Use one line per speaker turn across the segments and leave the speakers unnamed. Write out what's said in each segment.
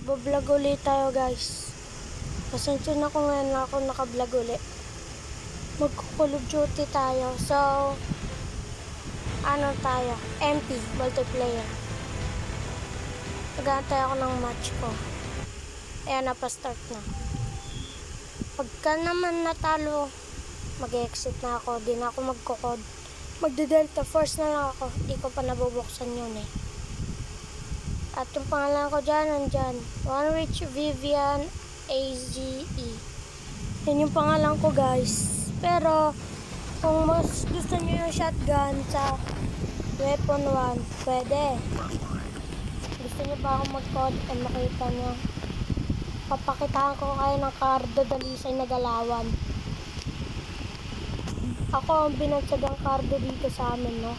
Magbablog ulit tayo guys. Pasensya na kung ngayon na ako nakablog ulit. Mag-Call of Duty tayo. So, ano tayo? MP, multiplayer. Nag-aantay ako ng match ko. Ayan, napastart na. Pagka naman natalo, mag-exit na ako. Di na ako magkukod. Magde-Delta Force na lang ako. Di ko pa nabubuksan yun eh. At yung pangalan ko dyan, nandyan. One Rich Vivian AZE. Yan yung pangalan ko guys. Pero, kung mas gusto nyo yung shotgun sa weapon 1, pwede. Gusto nyo ba akong mag-code and makita nyo? Papakitaan ko kayo ng Cardo Dalisay na galawan. Ako ang binagsagang Cardo dito sa amin, no?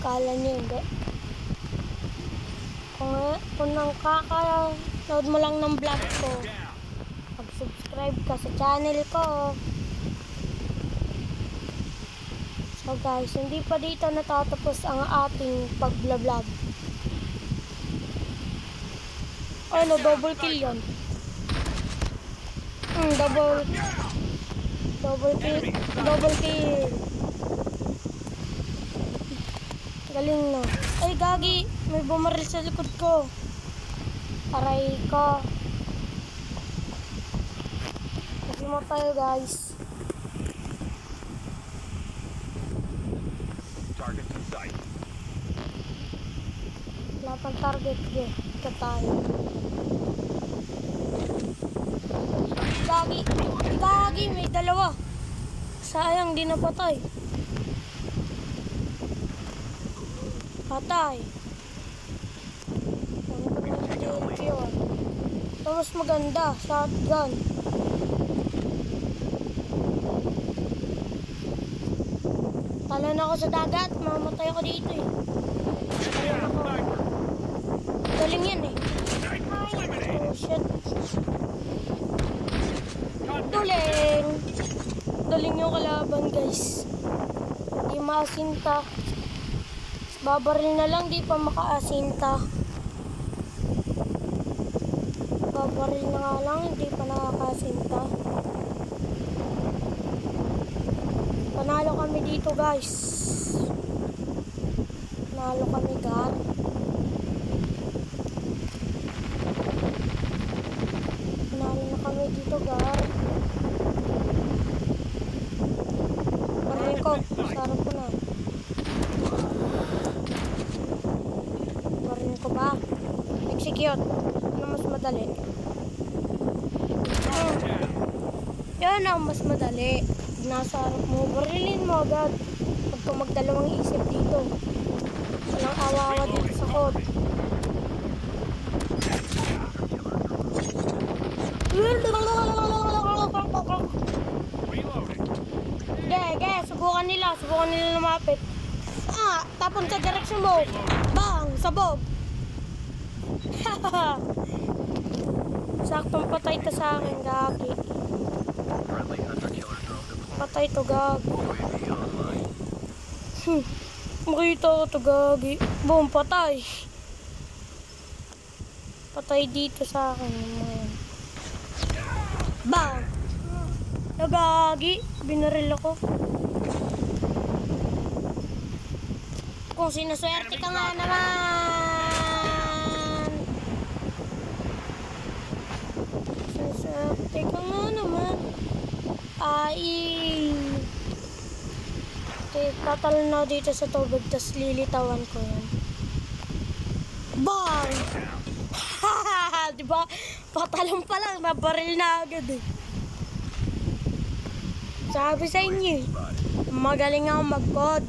Kala nyo hindi. Kung nakaka-load mo lang ng vlog ko, mag-subscribe ka sa channel ko. So guys, hindi pa dito natatapos ang ating pag-vlog. Ano, double kill yan. Double kill. Galing na. Ay, gagi. May bumaril sa likod ko. Aray ko. Kasi mo tayo, guys.
Target in sight.
Wala pang target. Ika tayo. Gagi. Gagi. May dalawa. Sayang, di napatay. Patay. Ito mas maganda. Shotgun. Talan ako sa dagat. Mamatay ako dito eh. Talan ako. Galing yan eh. Oh shit. Duling. Duling yung kalaban guys. Di maasinta. Babaril na lang, di pa makaasinta. Babaril na nga lang, hindi pa nakakasinta. Panalo kami dito guys. Panalo kami gar. Panalo na kami dito gar. Parin ko, sarap ko na. Parin ko ba? Execute. Ano mas madali? Yan ang mas madali. Nasa harap mo, barilin mo agad. Huwag kang magdalawang isip dito. Walang awa-awa dito sa code. Ge, subukan nila lumapit. Tapon sa direksyon mo. Bang, sabog. Saktong patay ta sa akin, gagi. Patay to, gagi. Makita ko to, gagi. Boom, patay. Patay dito sa akin. Bang! Gagi. Binaril ako. Kung sinuswerte ka nga naman. Sinuswerte ka nga naman. Tatalon na dito sa tubig, tas lilitawan ko yan. Bang! Diba? Patalon pa lang, nabaril na agad eh. Sabi sa inyo, magaling ako mag-code.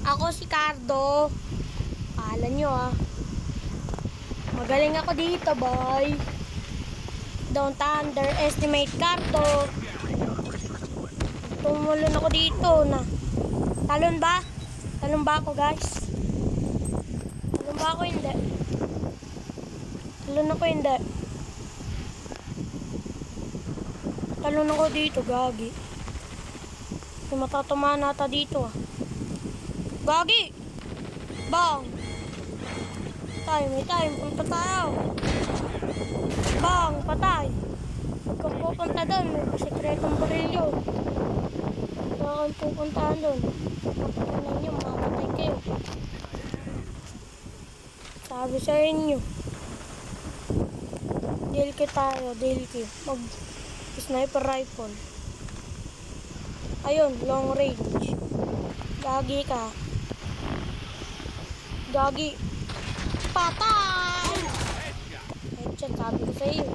Ako si Cardo. Kala nyo magaling ako dito, boy. Don't underestimate Cardo. Tumulon ako dito na. Talon ba? Talon ba ako, guys? Talon ba ako? Hindi. Talon ako, hindi. Talon ako dito, gagi. May matatamaan nata dito, Gagi! Bang! May time. Punta tayo. Bang, patay. Huwag kang pupunta doon. May pasikretong barilyo. Huwag kang pupuntahan doon. Kapatunan nyo, makapatay kayo. Sabi sa inyo. Deal tayo, deal Q. Mag-sniper rifle. Ayun, long range. Gagi ka. Gagi. Patay! Headshot, sabi ko sa iyo.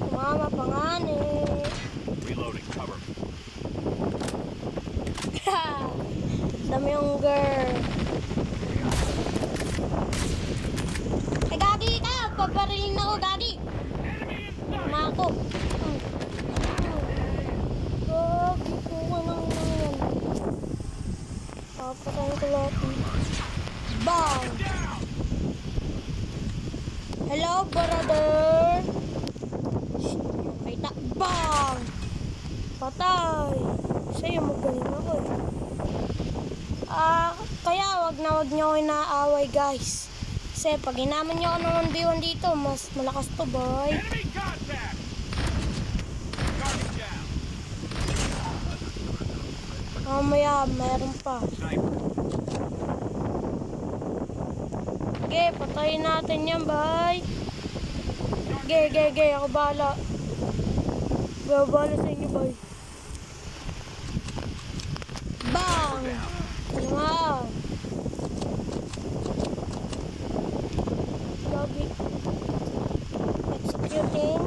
Tumama pa nga
Reloading cover.
Dami yung girl. Eh, gagi ka! Pabarilin ako, gagi! Tama ako. Gagi ko ka nang yan. Papatayin ko lahat dito. Bang! Hello, brother! Kita. Bang! Patay! Sa'yo, magaling ako eh. Kaya wag nyo ako inaaway, guys. Kasi pag hinaman nyo ako ng 1v1 dito, mas malakas to, boy.
Enemy contact. Target down.
Mamaya, mayroon pa.
Sniper.
Sige, patayin natin yan, boy. Sige, ako bahala. Bahala sa inyo, boy. Bang! Wow! Lobby. Executing.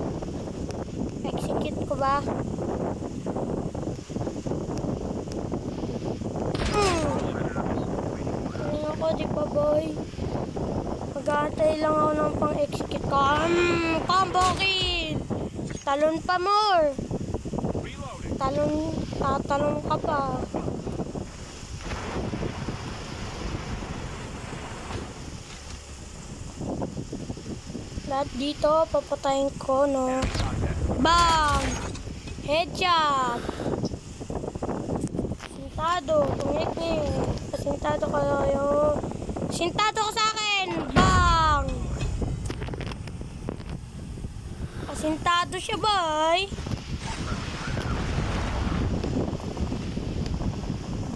Execute ko ba? Ano ako, di ba, boy? Mag-aantay lang ako ng pang-execute ko. Combo kill! Talon pa more!
Reloading.
Tatalon ka pa. Lahat dito, papatayin ko, no? Bang! Headshot! Sintado, tungit-ngit. Sintado kayo. Sintado ko sa akin! Bang! Sintado siya, boy!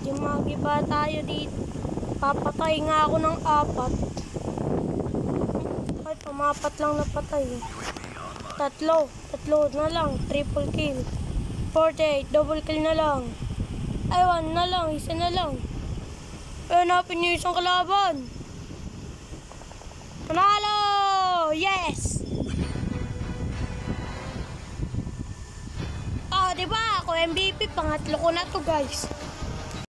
Dimagi ba tayo dito? Papatay nga ako ng 4. Kahit pumapat lang na patay. Tatlo na lang. Triple kill. 48, double kill na lang. Ay, 1 na lang. Isa na lang. Ay, hanapin niyo isang kalaban. Panalo! Yes! Diba? Ako MVP. Pangatlo ko na to, guys.